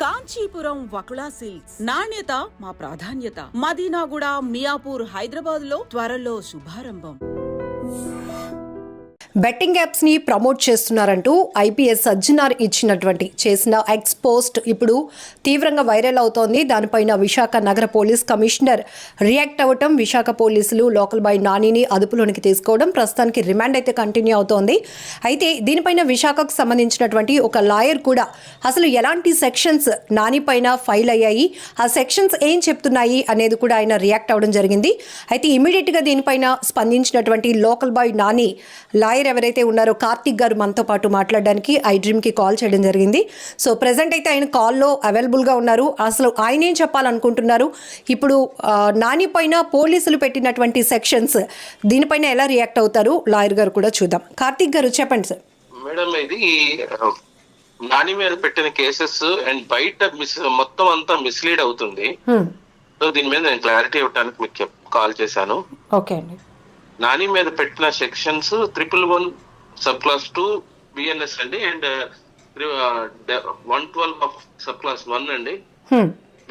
Kanchipuram Vakula silks నాణ్యత మా ప్రాధాన్యత. మదీనాగూడ, మియాపూర్, హైదరాబాద్ లో త్వరలో శుభారంభం. బెట్టింగ్ యాప్స్ ని ప్రమోట్ చేస్తున్నారంటూ ఐపీఎస్ సజ్జనార్ చేసిన ఎక్స్ పోస్ట్ ఇప్పుడు తీవ్రంగా వైరల్ అవుతోంది. దానిపైన విశాఖ నగర పోలీస్ కమిషనర్ రియాక్ట్ అవ్వటం, విశాఖ పోలీసులు లోకల్ బాయ్ నానిని అదుపులోనికి తీసుకోవడం, ప్రస్తుతానికి రిమాండ్ అయితే కంటిన్యూ అవుతోంది. అయితే దీనిపైన విశాఖకు సంబంధించినటువంటి ఒక లాయర్ కూడా అసలు ఎలాంటి సెక్షన్స్ నాని పైన ఫైల్ అయ్యాయి, ఆ సెక్షన్స్ ఏం చెప్తున్నాయి అనేది కూడా ఆయన రియాక్ట్ అవ్వడం జరిగింది. అయితే ఇమీడియట్గా దీనిపైన స్పందించినటువంటి లోకల్ బాయ్ నాని లాయర్ ఎవరైతే ఉన్నారో కార్తిక్ గారు మనతో పాటు మాట్లాడడానికి ఐడ్రీమ్కి కాల్ చేయడం జరిగింది. సో ప్రెసెంట్ అయితే ఆయన కాల్లో అవైలబుల్గా ఉన్నారు. అసలు ఆయన ఏం చెప్పాలనుకుంటున్నారు, ఇప్పుడు నాని పైన పోలీసులు పెట్టినటువంటి సెక్షన్స్ దీనిపైన ఎలా రియాక్ట్ అవుతారు లాయర్ గారు కూడా చూద్దాం. కార్తిక్ గారు చెప్పండి సార్. మేడం, ఇది నాని మీద పెట్టిన కేసెస్ అండ్ బయట మొత్తం అంతా మిస్లీడ్ అవుతుంది. సో దీని మీద నేను క్లారిటీ ఇవ్వడానికి మీకు కాల్ చేశాను. ఓకే అండి. నాని మీద పెట్టిన సెక్షన్స్ 111 సబ్ క్లాస్ 2 బిఎన్ఎస్ అండి, అండ్ 112 ఆఫ్ సబ్ క్లాస్ 1 అండి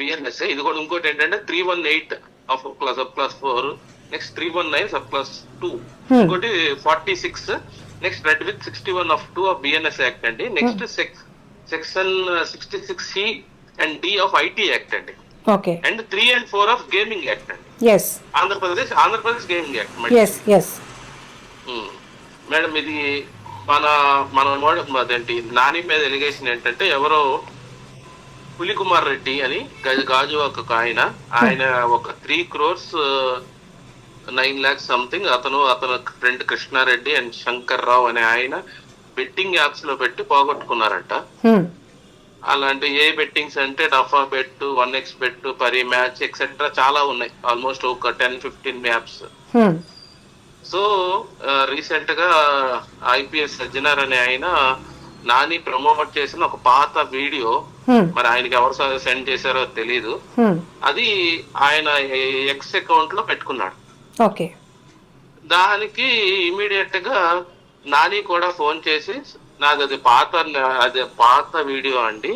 బిఎన్ఎస్. ఇది కూడా ఇంకోటి ఏంటంటే 318 of sub clause 4, next 319 sub clause 2, ఇంకోటి 46, next read with 61 of 2 of BNS act అండి, next section 66C and D of IT act అండి, and 3 and 4 of gaming act అండి. Andhra Pradesh gaming act. Madam, ఇది మన అదేంటి నాని మీద ఎలిగేషన్ ఏంటంటే, ఎవరో పులికుమార్ రెడ్డి అని గాజు ఒక ఆయన ఒక 3 crores 9 lakhs సంథింగ్ అతను ఫ్రెండ్ కృష్ణారెడ్డి అండ్ శంకర్ రావు అనే ఆయన బెట్టింగ్ యాప్స్ లో పెట్టి పోగొట్టుకున్నారంట. అలాంటి ఏ బెట్టింగ్స్ అంటే డఫా బెట్, 1x బెట్, పరి మ్యాచ్ ఎక్సెట్రా చాలా ఉన్నాయి, ఆల్మోస్ట్ ఒక 10-15 యాప్స్. సో రీసెంట్ గా ఐపీఎస్ సజ్జనార్ అనే ఆయన నాని ప్రమోట్ చేసిన ఒక పాత వీడియో, మరి ఆయనకి ఎవరు సెండ్ చేశారో తెలీదు, అది ఆయన ఎక్స్ అకౌంట్ లో పెట్టుకున్నాడు. దానికి ఇమీడియట్ గా నాని కూడా ఫోన్ చేసి, నాకు అది పాత వీడియో అండి,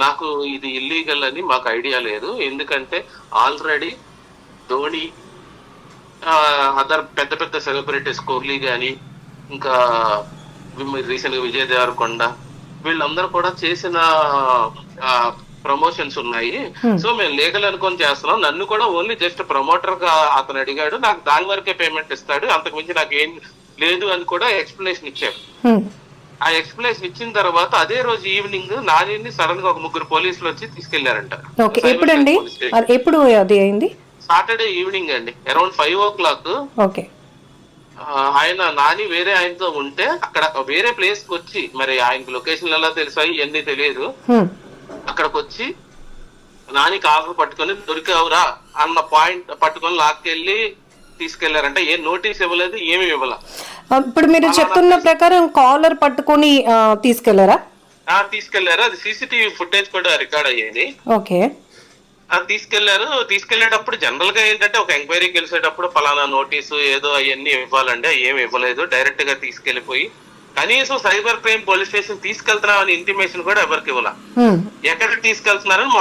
నాకు ఇది ఇల్లీగల్ అని మాకు ఐడియా లేదు, ఎందుకంటే ఆల్రెడీ ధోని, అదర్ పెద్ద పెద్ద సెలబ్రిటీస్, కోహ్లీ గాని, ఇంకా రీసెంట్ గా విజయ్ దేవరకొండ, వీళ్ళందరూ కూడా చేసిన ప్రమోషన్స్ ఉన్నాయి. సో మేము లీగల్ అనుకొని చేస్తున్నాం, నన్ను కూడా ఓన్లీ జస్ట్ ప్రమోటర్ గా అతను అడిగాడు, నాకు దాని వరకే పేమెంట్ ఇస్తాడు, అంతకు మించి నాకు ఏం లేదు అని కూడా ఎక్స్ప్లెనేషన్ ఇచ్చాడు. ఆ ఎక్స్ప్లెనేషన్ ఇచ్చిన తర్వాత అదే రోజు ఈవినింగ్ నాని సడన్ గా ఒక 3 పోలీసులు వచ్చి తీసుకెళ్లారంట. ఎప్పుడు అది అయింది? సాటర్డే ఈవినింగ్ అండి, అరౌండ్ 5 o'clock. ఆయన నాని వేరే ఆయనతో ఉంటే అక్కడ వేరే ప్లేస్ కి వచ్చి, మరి ఆయనకి లొకేషన్ ఎలా తెలుసాయి ఇవన్నీ తెలియదు, అక్కడికి వచ్చి నాని కారు పట్టుకొని దొరికావురా అన్న పాయింట్ పట్టుకొని లాక్కెళ్ళి తీసుకెళ్లారంట. ఏ నోటీస్ ఇవ్వలేదు, ఏమి ఇవ్వాల. ఇప్పుడు మీరు చెప్తున్న ప్రకారం కాలర్ పట్టుకొని తీసుకెళ్లారా? తీసుకెళ్లారు, అది సీసీటీవీ ఫుటేజ్ కూడా రికార్డ్ అయ్యేది. తీసుకెళ్లేటప్పుడు జనరల్ గా ఏంటంటే ఒక ఎంక్వైరీకి వెళ్ళేటప్పుడు ఫలానా నోటీసు ఏదో అవన్నీ ఇవ్వాలండి, ఏమి ఇవ్వలేదు, డైరెక్ట్ గా తీసుకెళ్లిపోయి కనీసం సైబర్ క్రైమ్ పోలీస్ స్టేషన్ తీసుకెళ్తున్నామని ఇంటిమేషన్ కూడా ఎవరికి ఇవ్వాల. ఎక్కడికి తీసుకెళ్తున్నారని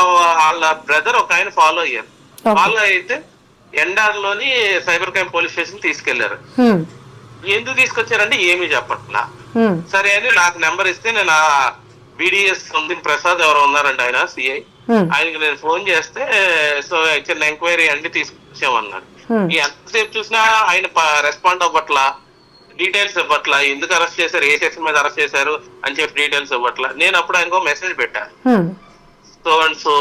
వాళ్ళ బ్రదర్ ఒక ఆయన ఫాలో అయ్యారు. ఫాలో అయితే ఎండార్ లోని సైబర్ క్రైమ్ పోలీస్ స్టేషన్ తీసుకెళ్లారు. ఎందుకు తీసుకొచ్చారంటే ఏమీ చెప్పట్లా. సరే అని నాకు నెంబర్ ఇస్తే నేను బీడీఎస్ సంథింగ్ ప్రసాద్ ఎవరు ఉన్నారండి, ఆయన సిఐ, ఆయనకి నేను ఫోన్ చేస్తే సో చిన్న ఎంక్వైరీ అండి తీసుకొచ్చామన్నాడు. ఎంతసేపు చూసినా ఆయన రెస్పాండ్ అవ్వట్లా, డీటెయిల్స్ ఇవ్వట్లా, ఎందుకు అరెస్ట్ చేశారు, ఏ సెక్షన్ మీద అరెస్ట్ చేశారు అని చెప్పి డీటెయిల్స్ ఇవ్వట్లా. నేను అప్పుడు ఆయనకు మెసేజ్ పెట్టాను, సో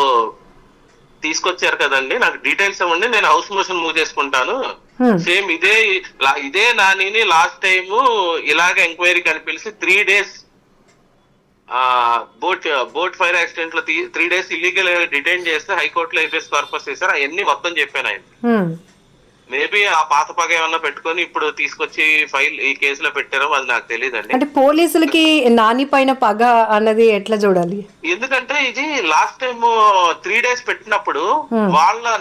తీసుకొచ్చారు కదండి, నాకు డీటెయిల్స్ ఇవ్వండి, నేను హౌస్ మోషన్ మూవ్ చేసుకుంటాను. సేమ్ ఇదే నానిని లాస్ట్ టైం ఇలాగ ఎంక్వైరీ కనిపిలిచి 3 days బోట్ ఫైర్ యాక్సిడెంట్ లో 3 days ఇల్లీగల్ డిటైన్ చేస్తే హైకోర్టులో ఎఫ్ఎస్ కార్పస్ చేశారు. అవన్నీ మొత్తం చెప్పాను ఆయన. మేబీ ఆ పాత పగ ఏమన్నా పెట్టుకొని ఇప్పుడు తీసుకొచ్చి ఫైల్ ఈ కేసులో పెట్టారో అది నాకు తెలియదండి. అంటే పోలీసులకి నాని పైన పగ అన్నది ఎట్లా చూడాలి? ఎందుకంటే ఇది లాస్ట్ టైం 3 days పెట్టినప్పుడు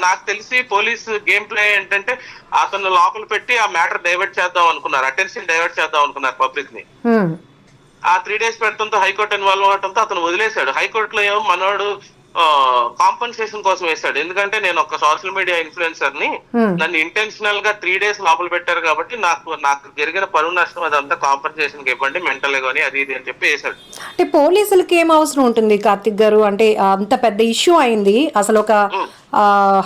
నాకు తెలిసి పోలీసు గేమ్ ప్లే ఏంటంటే అతను లోపల పెట్టి ఆ మ్యాటర్ డైవర్ట్ చేద్దాం అనుకున్నారు, అటెన్షన్ డైవర్ట్ చేద్దాం అనుకున్నారు పబ్లిక్ ని. ఆ 3 days పెట్టడంతో హైకోర్టు ఇన్వాల్వ్ అవడంతో అతను వదిలేశాడు. హైకోర్టులో ఏమో మనోడు కాంపన్సేషన్ కోసం వేశాడు. ఎందుకంటే నేను ఒక సోషల్ మీడియా ఇన్ఫ్లుయెన్సర్ ని, నన్ను ఇంటెన్షనల్ గా 3 days లోపల పెట్టారు కాబట్టి నాకు జరిగిన పరువు నష్టం అదంతా కాంపన్సేషన్ ఇవ్వండి, మెంటల్ గానీ అది ఇది అని చెప్పి వేశాడు. అంటే పోలీసులకి ఏం అవసరం ఉంటుంది కార్తిక్ గారు? అంటే అంత పెద్ద ఇష్యూ అయింది, అసలు ఒక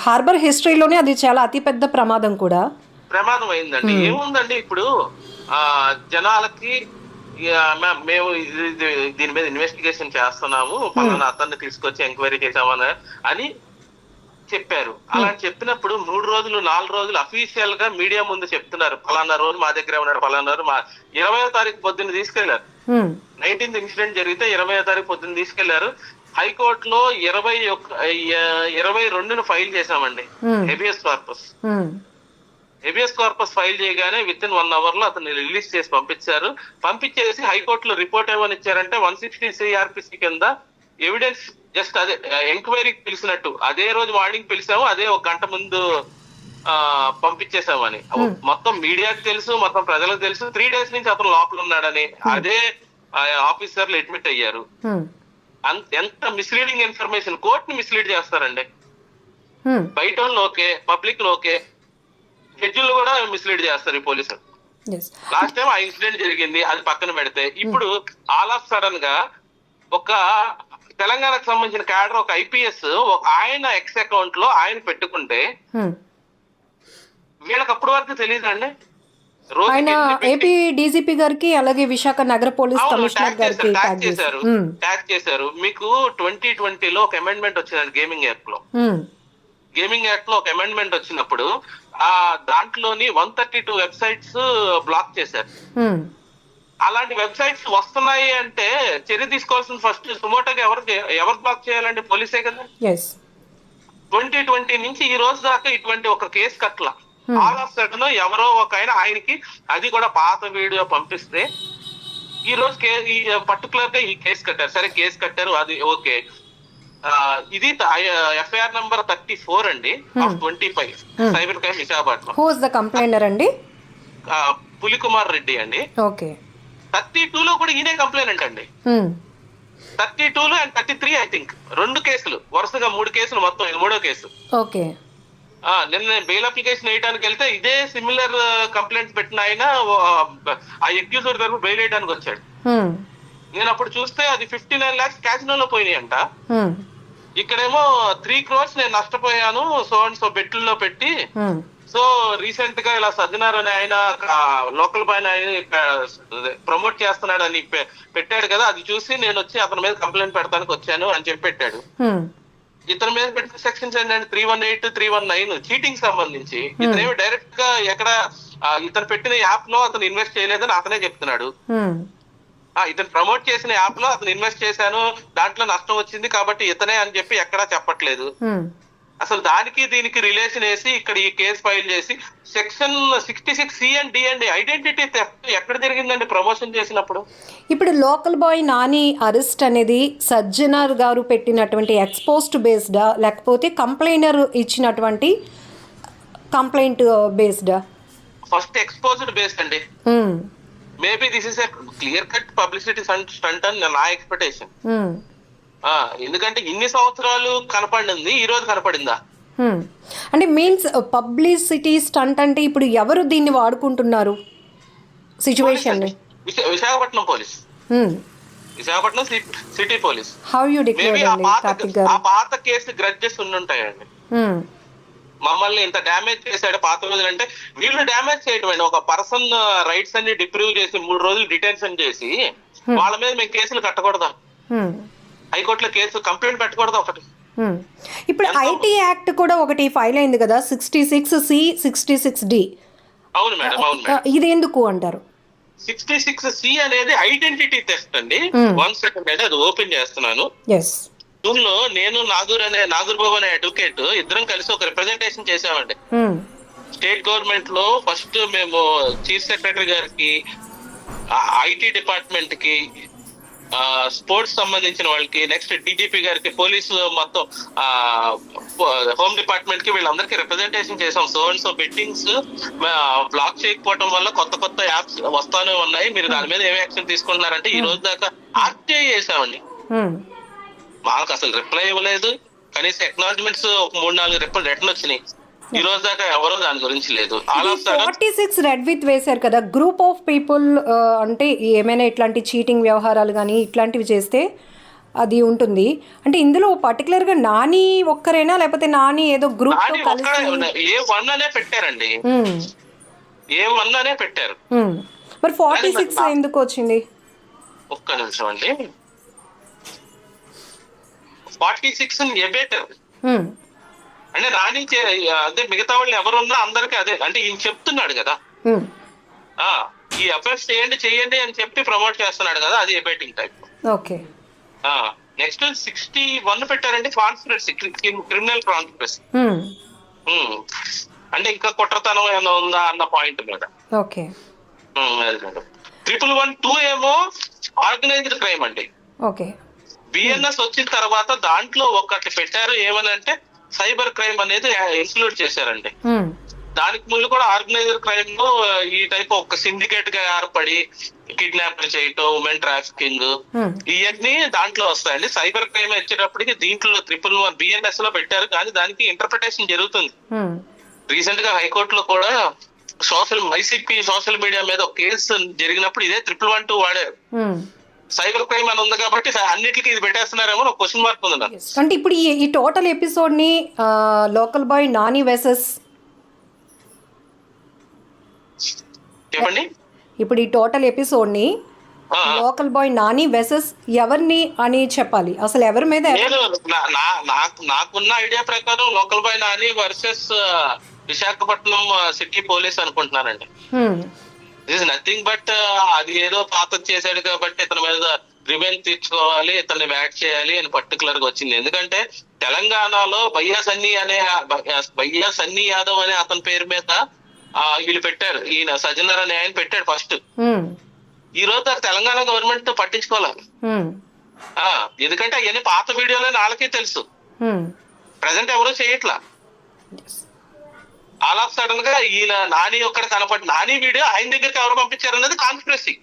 హార్బర్ హిస్టరీలోనే అది చాలా అతిపెద్ద ప్రమాదం కూడా. ప్రమాదం అయిందండి. ఏముందండి ఇప్పుడు జనాలకి మేము దీని మీద ఇన్వెస్టిగేషన్ చేస్తున్నాము, పలానా అతన్ని తీసుకొచ్చి ఎంక్వైరీ చేసామని అని చెప్పారు. అలా చెప్పినప్పుడు 3 రోజులు 4 రోజులు అఫీషియల్ గా మీడియా ముందు చెప్తున్నారు, పలానా రోజు మా దగ్గర ఉన్నాడు, పలానా రోజు 20వ తారీఖు పొద్దున్న తీసుకెళ్లారు. 19th ఇన్సిడెంట్ జరిగితే 20వ తారీఖు పొద్దున్న తీసుకెళ్లారు. హైకోర్టులో 22న ఫైల్ చేశామండి హెబియస్ కార్పస్ ఫైల్ చేయగానే విత్ ఇన్ 1 hour లో అతన్ని రిలీజ్ చేసి పంపించేసి హైకోర్టులో రిపోర్ట్ ఏమని ఇచ్చారంటే 160 CRPC కింద ఎవిడెన్స్ జస్ట్ అదే ఎంక్వైరీకి పిలిచినట్టు అదే రోజు మార్నింగ్ పిలిచాము, అదే 1 గంట ముందు పంపించేసామని. మొత్తం మీడియాకి తెలుసు, మొత్తం ప్రజలకు తెలుసు 3 days నుంచి అతను లోపల ఉన్నాడని అదే ఆఫీసర్లు అడ్మిట్ అయ్యారు. ఎంత మిస్లీడింగ్ ఇన్ఫర్మేషన్, కోర్టుని మిస్లీడ్ చేస్తారండి. బయట ఓకే, పబ్లిక్ ఓకే, జడ్జిలు కూడా మిస్లీడ్ చేస్తారు ఈ పోలీసులు. లాస్ట్ టైం ఆ ఇన్సిడెంట్ జరిగింది, అది పక్కన పెడితే ఇప్పుడు ఆల్ ఆఫ్ సడన్ గా ఒక తెలంగాణకు సంబంధించిన క్యాడర్ ఒక IPS ఆయన ఎక్స్ అకౌంట్ లో ఆయన పెట్టుకుంటే వీళ్ళకి అప్పటి వరకు తెలియదండి. ఆయన ఏపీ డీజీపీ గారికి అలాగే విశాఖ నగర పోలీస్ కమిషనర్ గారికి ట్యాగ్ చేశారు. మీకు 2020లో ఒక అమెండ్మెంట్ వచ్చిందండి గేమింగ్ యాక్ట్ లో ఒక అమెండ్మెంట్ వచ్చినప్పుడు దాంట్లోని 132 వెబ్సైట్స్ బ్లాక్ చేశారు. అలాంటి వెబ్సైట్స్ వస్తున్నాయి అంటే చర్య తీసుకోవాల్సిన ఫస్ట్ సుమోటోగా ఎవరు బ్లాక్ చేయాలండి? పోలీసే కదా. 2020 నుంచి ఈ రోజు దాకా ఇటువంటి ఒక case Katla. All of sudden ఎవరో ఒక ఆయనకి అది కూడా పాత వీడియో పంపిస్తే ఈ రోజు పర్టికులర్ గా ఈ కేసు కట్టారు. సరే కేసు కట్టారు, అది ఓకే. ఇది FIR నంబర్ 34 అండి of 25 cyber crime Visakhapatnam. Who is the complainer అండి? పులికుమార్ రెడ్డి అండి. ఓకే. 32లో కూడా ఈయనే కంప్లైనెంట్ అండి. 32లో అండ్ 33 ఐ థింక్ 2 కేసులు వరుసగా 3 కేసులు, మొత్తం ఇది 3వ కేసు. ఓకే. నిన్న బెయిల్ అప్లికేషన్ వేయడానికి వెళ్తే ఇదే సిమిలర్ కంప్లైంట్స్ పెట్టిన ఆయన ఆ అక్యూజ్డ్ తరఫు బెయిల్ వేయడానికి వచ్చాడు. నేను అప్పుడు చూస్తే అది 59 lakhs క్యాసినోలో పోయినాయి అంట. ఇక్కడేమో 3 crores నేను నష్టపోయాను సో బెట్టుల్లో పెట్టి. సో రీసెంట్ గా ఇలా సజ్జనార్ అని ఆయన లోకల్ పైన ప్రమోట్ చేస్తున్నాడు అని పెట్టాడు కదా, అది చూసి నేను వచ్చి అతని మీద కంప్లైంట్ పెడతానికి వచ్చాను అని చెప్పి పెట్టాడు. ఇతని మీద పెట్టిన సెక్షన్స్ ఏంటంటే 318, 319 చీటింగ్ సంబంధించి. ఇతనేమి డైరెక్ట్ గా ఎక్కడ ఇతను పెట్టిన యాప్ లో అతను ఇన్వెస్ట్ చేయలేదని అతనే చెప్తున్నాడు. ఇతను ప్రమోట్ చేసిన యాప్ లో అతను ఇన్వెస్ట్ చేశాను, దాంట్లో నష్టం వచ్చింది కాబట్టి ఇతనే అని చెప్పి ఎక్కడా చెప్పట్లేదు. అసలు దానికి దీనికి రిలేషన్ వేసి ఇక్కడ ఈ కేసు ఫైల్ చేసి సెక్షన్ 66C and D అండి ఐడెంటిటీ థెఫ్ట్ ఎక్కడ జరిగిందండి ప్రమోషన్ చేసినప్పుడు. ఇప్పుడు లోకల్ బాయ్ నాని అరెస్ట్ అనేది సజ్జనార్ గారు పెట్టినటువంటి ఎక్స్పోస్ట్ బేస్డా లేకపోతే కంప్లైనర్ ఇచ్చినటువంటి కంప్లైంట్ బేస్డా? ఫస్ట్ ఎక్స్పోజ్డ్ బేస్డ్ అండి. Maybe this is a clear cut publicity stunt అని నా ఎక్స్పెక్టేషన్. ఎందుకంటే ఇన్ని సంవత్సరాలు కనపడింది, ఈ రోజు కనపడిందా? అంటే మీన్స్ పబ్లిసిటీ స్టంట్ అంటే ఇప్పుడు ఎవరు దీన్ని వాడుకుంటున్నారు situation? Visakhapatnam police, Visakhapatnam city police. How you declare ఆ పాత కేసు గ్రడ్జెస్ ఉండుంటాయండి. మమ్మల్ని ఇంత డ్యామేజ్ చేశాడు పాత రోజులు అంటే వీళ్ళు డ్యామేజ్ చేయటం. ఒక పర్సన్ రైట్స్ అన్ని డిప్రూవ్ చేసి 3 రోజులు డిటెన్షన్ చేసి వాళ్ళ మీద మేము కేసులు కట్టకూడదా? హైకోర్టులో కేసు కంప్లైంట్ పెట్టకూడదు ఒకటి. ఇప్పుడు ఐటీ యాక్ట్ కూడా ఒకటి ఫైల్ అయింది కదా 66C 66D. అవును మేడం, అవును మేడం. ఇది ఎందుకు అంటారు? 66C అనేది ఐడెంటిటీ థెఫ్ట్ అండి. 1 సెకండ్ అయితే అది ఓపెన్ చేస్తున్నాను. జూన్లో నేను నాగూర్ బాబు అనే అడ్వకేట్ ఇద్దరం కలిసి ఒక రిప్రజెంటేషన్ చేసామండి. స్టేట్ గవర్నమెంట్ లో ఫస్ట్ మేము చీఫ్ సెక్రటరీ గారికి, ఐటీ డిపార్ట్మెంట్ కి, స్పోర్ట్స్ సంబంధించిన వాళ్ళకి, నెక్స్ట్ DGP గారికి, పోలీసు మొత్తం హోమ్ డిపార్ట్మెంట్ కి వీళ్ళందరికీ రిప్రజెంటేషన్ చేసాం. సో బెట్టింగ్స్ బ్లాక్ చేయకపోవడం వల్ల కొత్త యాప్స్ వస్తానే ఉన్నాయి, మీరు దాని మీద ఏమి యాక్షన్ తీసుకుంటున్నారంటే ఈ రోజు దాకా ఆర్టీఐ చేసామండి. మాకు అసలు రిప్లై ఇవ్వలేదు, కనీసం అక్నాలజ్మెంట్స్ ఒక 3-4 రిటర్న్ వచ్చినాయి. ఈ రోజు దాకా ఎవరు దాని గురించి లేదు. 46 రెడ్ విత్ వేశారు కదా, గ్రూప్ ఆఫ్ పీపుల్ అంటే ఏమైనా ఇట్లాంటి చీటింగ్ వ్యవహారాలు కానీ ఇట్లాంటివి చేస్తే అది ఉంటుంది అంటే ఇందులో పర్టికులర్ గా నాని ఒక్కరేనా లేకపోతే నాని ఏదో గ్రూప్ తో కలిసి A1 అనే పెట్టారండి, A1 అనే పెట్టారు. మరి 46 ఎందుకు వచ్చింది? ఒక్క నిమిషం అండి. 46 ఎబేటర్ అంటే నాని అదే మిగతా వాళ్ళు ఎవరున్నా అందరికి అదే అంటే ఈయన చెప్తున్నాడు కదా, ఈ అఫైర్స్ చేయండి అని చెప్పి ప్రమోట్ చేస్తున్నాడు కదా, అది ఎబేటింగ్ టైప్. ఓకే. నెక్స్ట్ 61 పెట్టారండి, కాన్స్పిరసీ, క్రిమినల్ కాన్స్పిరసీ. అంటే ఇంకా కుట్రతనం ఏమైనా ఉందా అన్న పాయింట్ మీద. ఓకే. 112 ఏమో ఆర్గనైజ్డ్ క్రైమ్ అండి. ఓకే. బిఎన్ఎస్ వచ్చిన తర్వాత దాంట్లో ఒకటి పెట్టారు, ఏమనంటే సైబర్ క్రైమ్ అనేది ఇంక్లూడ్ చేశారండి. దానికి ముందు కూడా ఆర్గనైజ్డ్ క్రైమ్ లో ఈ టైప్ ఒక సిండికేట్ గా ఏర్పడి కిడ్నాప్ చేయటం, ఉమెన్ ట్రాఫికింగ్, ఇవన్నీ దాంట్లో వస్తాయండి. సైబర్ క్రైమ్ వచ్చేటప్పటికి దీంట్లో 111 బిఎన్ఎస్ లో పెట్టారు, కానీ దానికి ఇంటర్ప్రిటేషన్ జరుగుతుంది. రీసెంట్ గా హైకోర్టులో కూడా వైసీపీ సోషల్ మీడియా మీద ఒక కేసు జరిగినప్పుడు ఇదే 112 వాడారు. సైబర్ క్రైమ్ అని ఉంది కాబట్టి అన్నిటికీ ఇది పెట్టేస్తున్నారేమో ఒక క్వశ్చన్ మార్క్ ఉంది నాకు. అంటే ఇప్పుడు ఈ టోటల్ ఎపిసోడ్ ని లోకల్ బాయ్ నాని వెసెస్ చెప్పండి. ఇప్పుడు ఈ టోటల్ ఎపిసోడ్ ని లోకల్ బాయ్ నాని వెసెస్ ఎవరిని అని చెప్పాలి, అసలు ఎవరి మీద? నాకున్న ఐడియా ప్రకారం local boy Nani versus Visakhapatnam city police అనుకుంటున్నానండి. దిస్ ఇస్ నథింగ్ బట్ అది ఏదో పాత చేశాడు కాబట్టి ఇతని మీద రివెంజ్ తీర్చుకోవాలి, ఇతన్ని బ్యాట్ చేయాలి అని పర్టికులర్ గా వచ్చింది. ఎందుకంటే తెలంగాణలో భయ్యా సన్నీ యాదవ్ అనే అతని పేరు మీద వీళ్ళు పెట్టారు, ఈయన సజ్జనర్ అనే ఆయన పెట్టాడు ఫస్ట్. ఈ రోజు తెలంగాణ గవర్నమెంట్ పట్టించుకోవాలి, ఎందుకంటే అవన్నీ పాత వీడియోలో వాళ్ళకే తెలుసు, ప్రజెంట్ ఎవరూ చేయట్లా. ఆల్ ఆఫ్ సడన్ గా ఈయన నాని ఒక్కడే కనపడి నాని వీడియో ఆయన దగ్గరికి ఎవరు పంపించారు అన్నది కాన్స్పిరసీ.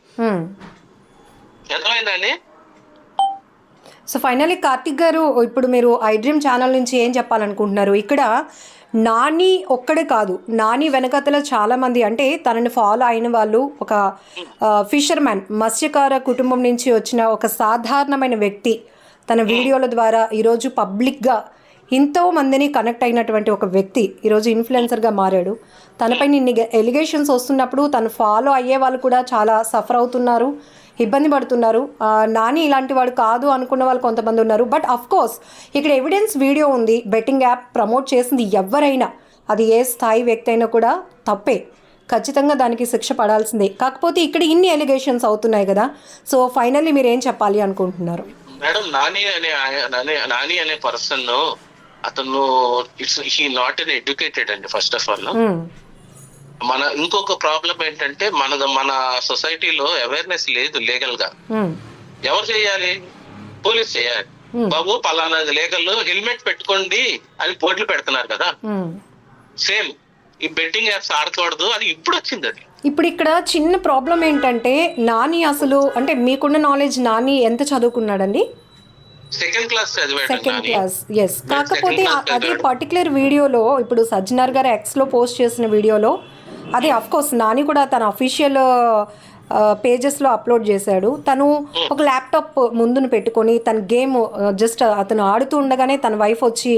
అర్థమైందండి? సో ఫైనల్లీ కార్తిక్ గారు, ఇప్పుడు మీరు ఐ డ్రీమ్ ఛానల్ నుంచి ఏం చెప్పాలనుకుంటున్నారు? ఇక్కడ నాని ఒక్కడే కాదు, నాని వెనకతల చాలా మంది అంటే తనని ఫాలో అయిన వాళ్ళు, ఒక ఫిషర్మ్యాన్ మత్స్యకార కుటుంబం నుంచి వచ్చిన ఒక సాధారణమైన వ్యక్తి తన వీడియోల ద్వారా ఈరోజు పబ్లిక్గా ఎంతో మందిని కనెక్ట్ అయినటువంటి ఒక వ్యక్తి ఈరోజు ఇన్ఫ్లుయెన్సర్గా మారాడు. తనపై ఇన్ని ఎలిగేషన్స్ వస్తున్నప్పుడు తను ఫాలో అయ్యే వాళ్ళు కూడా చాలా సఫర్ అవుతున్నారు, ఇబ్బంది పడుతున్నారు. నాని ఇలాంటి వాడు కాదు అనుకున్న వాళ్ళు కొంతమంది ఉన్నారు. బట్ అఫ్ కోర్స్ ఇక్కడ ఎవిడెన్స్ వీడియో ఉంది, బెట్టింగ్ యాప్ ప్రమోట్ చేసింది ఎవరైనా, అది ఏ స్థాయి వ్యక్తి అయినా కూడా తప్పే, ఖచ్చితంగా దానికి శిక్ష పడాల్సిందే. కాకపోతే ఇక్కడ ఇన్ని ఎలిగేషన్స్ అవుతున్నాయి కదా, సో ఫైనల్లీ మీరు ఏం చెప్పాలి అనుకుంటున్నారు? మేడం, నాని అనే పర్సన్ అతను హీ నాట్ ఎన్ ఎడ్యుకేటెడ్ అండి ఫస్ట్ ఆఫ్ ఆల్. మన ఇంకొక ప్రాబ్లం ఏంటంటే మన సొసైటీలో అవేర్నెస్ లేదు లీగల్ గా. ఎవరు చేయాలి? పోలీస్ చేయాలి. బాబు పలానా లీగల్ హెల్మెట్ పెట్టుకోండి అని బోర్డులు పెడుతున్నారు కదా, సేమ్ ఈ బెట్టింగ్ యాప్స్ ఆడకూడదు అని ఇప్పుడు వచ్చింది. అది ఇప్పుడు ఇక్కడ చిన్న ప్రాబ్లం ఏంటంటే నాని అసలు అంటే మీకున్న నాలెడ్జ్ నాని ఎంత చదువుకున్నాడండి? Second class. ఎస్. కాకపోతే అదే పర్టికులర్ వీడియోలో ఇప్పుడు సజ్జనర్ గారు ఎక్స్లో పోస్ట్ చేసిన వీడియోలో అది అఫ్కోర్స్ నాని కూడా తన అఫీషియల్ పేజెస్లో అప్లోడ్ చేశాడు. తను ఒక ల్యాప్టాప్ ముందును పెట్టుకొని తన గేమ్ జస్ట్ అతను ఆడుతూ ఉండగానే తన వైఫ్ వచ్చి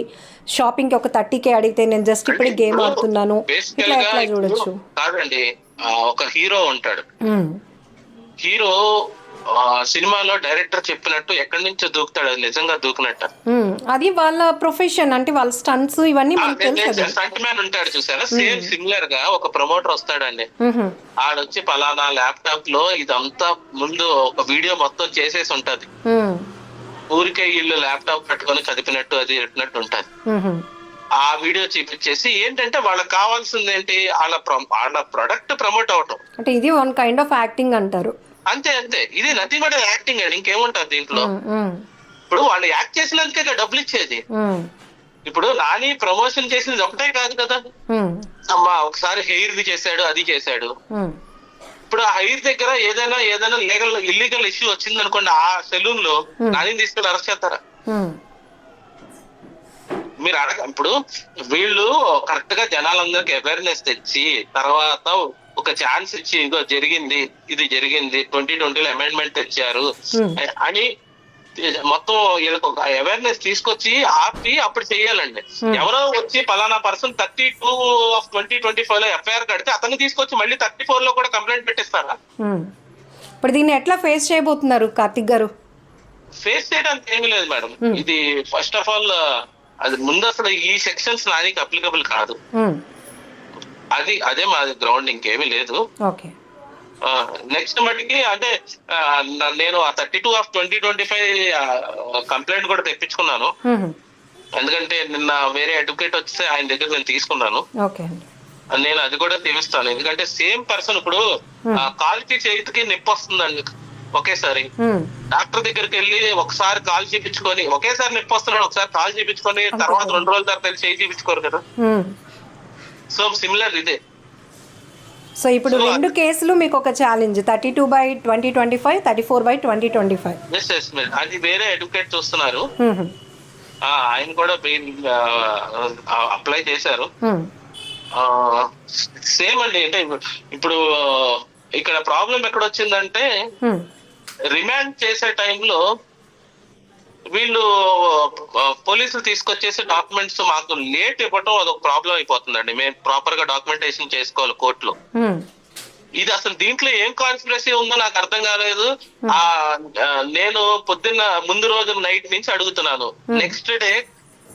షాపింగ్కి ఒక 30K అడిగితే నేను జస్ట్ ఇప్పుడే గేమ్ ఆడుతున్నాను ఇట్లా ఎట్లా చూడొచ్చు? కాదండి, ఒక హీరో ఉంటాడు, హీరో సినిమాలో డైరెక్టర్ చెప్పినట్టు ఎక్కడి నుంచో దూకుతాడు, అది నిజంగా దూకినట్టు. అది వాళ్ళ ప్రొఫెషన్, అంటే వాళ్ళ స్టంట్స్ ఇవన్నీ స్టంట్ మ్యాన్ ఉంటాడు చూసారా, సేమ్ సిమిలర్ గా ఒక ప్రమోటర్ వస్తాడండి, ఆడొచ్చి పలానా ల్యాప్టాప్ లో ఇదంతా ముందు ఒక వీడియో మొత్తం చేసేసి ఉంటది, ఊరికే వీళ్ళు ల్యాప్టాప్ పెట్టుకొని కదిపినట్టు అది పెట్టినట్టు ఉంటది. ఆ వీడియో చూపించేసి ఏంటంటే వాళ్ళకి కావాల్సింది ఏంటి, వాళ్ళ ప్రొడక్ట్ ప్రమోట్ అవటం. అంటే ఇది వన్ కైండ్ ఆఫ్ యాక్టింగ్ అంటారు. అంతే. ఇది నథింగ్ బట్ యాక్టింగ్ అండి, ఇంకేముంటది దీంట్లో. ఇప్పుడు వాళ్ళు యాక్ట్ చేసినందుకే డబ్బులు ఇచ్చేది. ఇప్పుడు నాని ప్రమోషన్ చేసింది ఒకటే కాదు కదా, అమ్మా ఒకసారి హెయిర్ ది చేశాడు, అది చేశాడు. ఇప్పుడు ఆ హెయిర్ దగ్గర ఏదైనా ఇల్లీగల్ ఇష్యూ వచ్చింది అనుకోండి, ఆ సెలూన్ లో నాని తీసుకెళ్ళి అరెస్ట్ చేస్తారా? మీరు ఇప్పుడు వీళ్ళు కరెక్ట్ గా జనాలందరికి అవేర్నెస్ తెచ్చి తర్వాత ఒక ఛాన్స్ ఇచ్చి ఇదో జరిగింది, ఇది జరిగింది, 2020లో అమెండ్మెంట్ తెచ్చారు అని మొత్తం వీళ్ళకి ఒక అవేర్నెస్ తీసుకొచ్చి ఆపి అప్పుడు చెయ్యాలండి. ఎవరో వచ్చి పలానా పర్సన్ 32/2025 లో ఎఫ్ఐఆర్ కడితే అతన్ని తీసుకొచ్చి మళ్ళీ 34 లో కూడా కంప్లైంట్ పెట్టిస్తారా? ఇప్పుడు దీన్ని ఎట్లా ఫేస్ చేయబోతున్నారు కార్తిక్ గారు? ఫేస్ చేయడానికి ఏమీ లేదు మేడం. ఇది ఫస్ట్ ఆఫ్ ఆల్ అది ముందు అసలు ఈ సెక్షన్స్ నానికి అప్లికబుల్ కాదు. అదే మా గ్రౌండ్, ఇంకేమీ లేదు. నెక్స్ట్ మటుకి అంటే నేను ఆ 32/2025 కంప్లైంట్ కూడా తెప్పించుకున్నాను. ఎందుకంటే నిన్న వేరే అడ్వకేట్ వస్తే ఆయన దగ్గర నేను తీసుకున్నాను. నేను అది కూడా తీరుస్తాను. ఎందుకంటే సేమ్ పర్సన్ ఇప్పుడు కాలుకి చేతికి నొప్పి వస్తుందండి ఒకేసారి, డాక్టర్ దగ్గరికి వెళ్ళి ఒకసారి కాలు చూపించుకొని ఒకేసారి నొప్పి వస్తున్నాడు, ఒకసారి కాలు చూపించుకొని తర్వాత 2 రోజుల తర్వాత చేయి చూపించుకోరు కదా. సో సిమిలర్ ఇదే. సో ఇప్పుడు 2 కేసులు మీకు ఒక ఛాలెంజ్, 32/2025, 34/2025. అది వేరే అడ్వకేట్ చూస్తున్నారు. ఆయన కూడా అప్లై చేశారు. సేమ్ అండి. అంటే ఇప్పుడు ఇక్కడ ప్రాబ్లం ఎక్కడ వచ్చిందంటే రిమాండ్ చేసే టైంలో వీళ్ళు పోలీసులు తీసుకొచ్చేసి డాక్యుమెంట్స్ మాకు లేట్ ఇవ్వటం అదొక ప్రాబ్లం అయిపోతుందండి. మేము ప్రాపర్ గా డాక్యుమెంటేషన్ చేసుకోవాలి కోర్టులో. ఇది అసలు దీంట్లో ఏం కాన్స్పిరసీ ఉందో నాకు అర్థం కాలేదు. నేను పొద్దున్న ముందు రోజు నైట్ నుంచి అడుగుతున్నాను. నెక్స్ట్ డే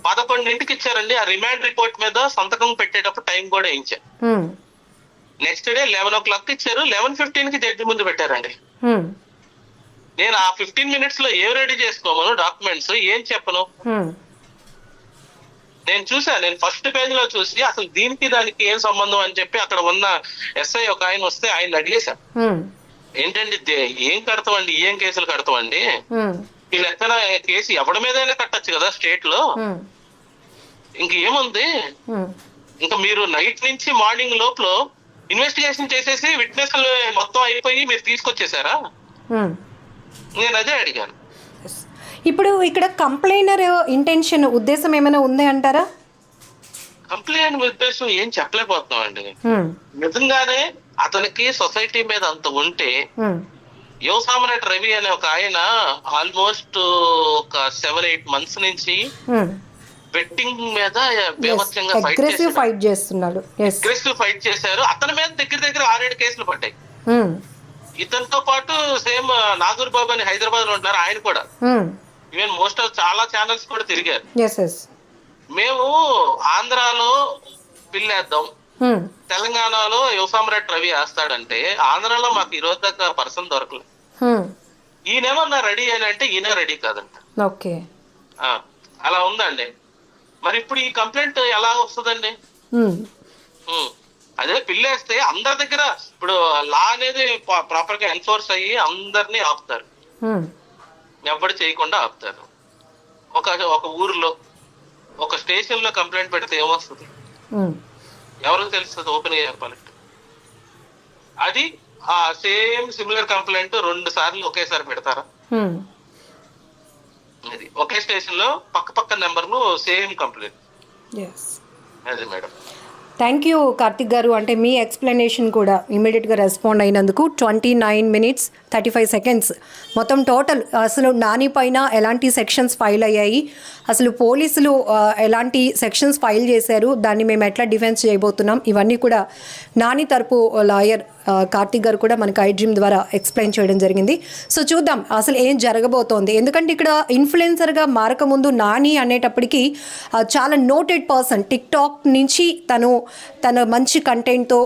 11ంటికి ఇచ్చారండి. ఆ రిమాండ్ రిపోర్ట్ మీద సంతకం పెట్టేటప్పుడు టైం కూడా ఇచ్చా. నెక్స్ట్ డే 11 o'clock ఇచ్చారు. 11:15 జడ్జి ముందు పెట్టారండి. నేను ఆ 15 minutes లో ఏం రెడీ చేసుకోమను డాక్యుమెంట్స్, ఏం చెప్పను. నేను ఫస్ట్ పేజ్ లో చూసి అసలు దీనికి దానికి ఏం సంబంధం అని చెప్పి అక్కడ ఉన్న ఎస్ఐ ఒక ఆయన వస్తే ఆయన అడిగేశా, ఏంటండి ఏం కడతామండి, ఏం కేసులు కడతామండి, వీళ్ళు ఎక్కడ కేసు ఎవరి మీదైనా కట్టచ్చు కదా స్టేట్ లో, ఇంకేముంది, ఇంకా మీరు నైట్ నుంచి మార్నింగ్ లోపల ఇన్వెస్టిగేషన్ చేసేసి విట్నెస్ మొత్తం అయిపోయి మీరు తీసుకొచ్చేసారా? నేను అదే అడిగాను. ఇప్పుడు ఇక్కడ కంప్లైనర్ ఇంటెన్షన్ ఉద్దేశం ఏమైనా ఉంది అంటారా? కంప్లైంట్ ఉద్దేశం ఏం చెప్పలేకపోతున్నాం అండి. నిజంగానే అతనికి సొసైటీ మీద అంత ఉంటే యువసామ్రాట్ రవి అనే ఒక ఆయన ఆల్మోస్ట్ ఒక 7-8 months నుంచి బెట్టింగ్ మీద బీభత్సంగా ఫైట్ చేస్తున్నాడు. అగ్రెసివ్ ఫైట్ చేశారు. అతని మీద దగ్గర 6-7 కేసులు పడ్డాయి. ఇతనితో పాటు సేమ్ నాగూర్ బాబు అని హైదరాబాద్ లో ఉంటున్నారు, ఆయన కూడా ఈవెన్ మోస్ట్ ఆఫ్ చాలా ఛానల్స్ కూడా తిరిగారు. మేము ఆంధ్రాలో బిల్లేద్దాం, తెలంగాణలో యువసామ్రాట్ రవి వేస్తాడంటే ఆంధ్రాలో మాకు ఈ రోజు దాకా పర్సన్ దొరకలేదు. ఈయనేమన్నా రెడీ అని అంటే ఈయన రెడీ కాదంట. అలా ఉందండి. మరి ఇప్పుడు ఈ కంప్లైంట్ ఎలా వస్తుందండి? అదే పిల్లేస్తే అందరి దగ్గర ఇప్పుడు లా అనేది ప్రాపర్ గా ఎన్ఫోర్స్ అయ్యి అందరినీ ఆపుతారు, ఎవరు చేయకుండా ఆపుతారు. ఒక ఊర్లో ఒక స్టేషన్ లో కంప్లైంట్ పెడితే ఏమొస్తుంది ఎవరికి తెలుస్తుంది? ఓపెన్ గా చెప్పాలంటే అది ఆ సేమ్ సిమిలర్ కంప్లైంట్ 2 సార్లు ఒకేసారి పెడతారా? అది ఒకే స్టేషన్ లో పక్క నెంబర్లు సేమ్ కంప్లైంట్. అది మేడం. థ్యాంక్ యూ కార్తిక్ గారు. అంటే మీ ఎక్స్ప్లెనేషన్ కూడా ఇమీడియట్గా రెస్పాండ్ అయినందుకు 29 minutes 35 seconds మొత్తం టోటల్. అసలు నాని పైన ఎలాంటి సెక్షన్స్ ఫైల్ అయ్యాయి, అసలు పోలీసులు ఎలాంటి సెక్షన్స్ ఫైల్ చేశారు, దాన్ని మేము ఎట్లా డిఫెన్స్ చేయబోతున్నాం, ఇవన్నీ కూడా నాని తరపు లాయర్ కార్తిక్ గారు కూడా మనకి ఐడ్రీమ్ ద్వారా ఎక్స్ప్లెయిన్ చేయడం జరిగింది. సో చూద్దాం అసలు ఏం జరగబోతోంది. ఎందుకంటే ఇక్కడ ఇన్ఫ్లుయెన్సర్గా మారకముందు నాని అనేటప్పటికీ చాలా నోటెడ్ పర్సన్. టిక్టాక్ నుంచి తన మంచి కంటెంట్తో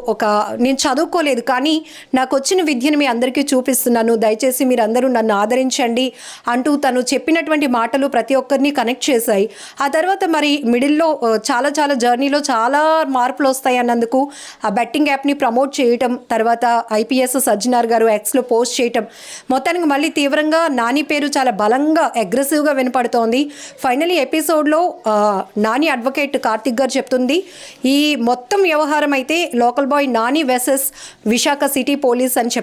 నేను చదువుకోలేదు కానీ నాకు వచ్చిన విద్యను మీ అందరికీ చూపిస్తున్నాను, దయచేసి మీరు అందరూ నన్ను ఆదరించండి అంటూ తను చెప్పినటువంటి మాటలు ప్రతి ఒక్కరిని కనెక్ట్ చేశాయి. ఆ తర్వాత మరి మిడిల్లో చాలా జర్నీలో చాలా మార్పులు వస్తాయి అన్నందుకు ఆ బెట్టింగ్ యాప్ని ప్రమోట్ చేయటం, తర్వాత తర్వాత ఐపీఎస్ సజ్జనార్ గారు ఎక్స్లో పోస్ట్ చేయటం, మొత్తానికి మళ్ళీ తీవ్రంగా నాని పేరు చాలా బలంగా అగ్రెసివ్గా వినపడుతోంది. ఫైనలీ ఎపిసోడ్లో నాని అడ్వకేట్ కార్తిక్ గారు చెప్తుంది, ఈ మొత్తం వ్యవహారం అయితే local boy Nani వెసెస్ Visakha city police అని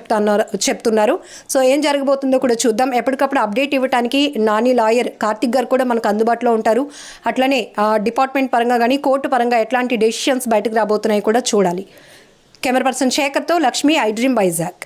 చెప్తున్నారు. సో ఏం జరగబోతుందో కూడా చూద్దాం. ఎప్పటికప్పుడు అప్డేట్ ఇవ్వడానికి నాని లాయర్ కార్తిక్ గారు కూడా మనకు అందుబాటులో ఉంటారు. అట్లనే డిపార్ట్మెంట్ పరంగా కానీ కోర్టు పరంగా ఎట్లాంటి డెసిషన్స్ బయటకు రాబోతున్నాయి కూడా చూడాలి. కెమెరా పర్సన్ శేఖర్తో లక్ష్మి, ఐ డ్రీమ్ వైజాగ్.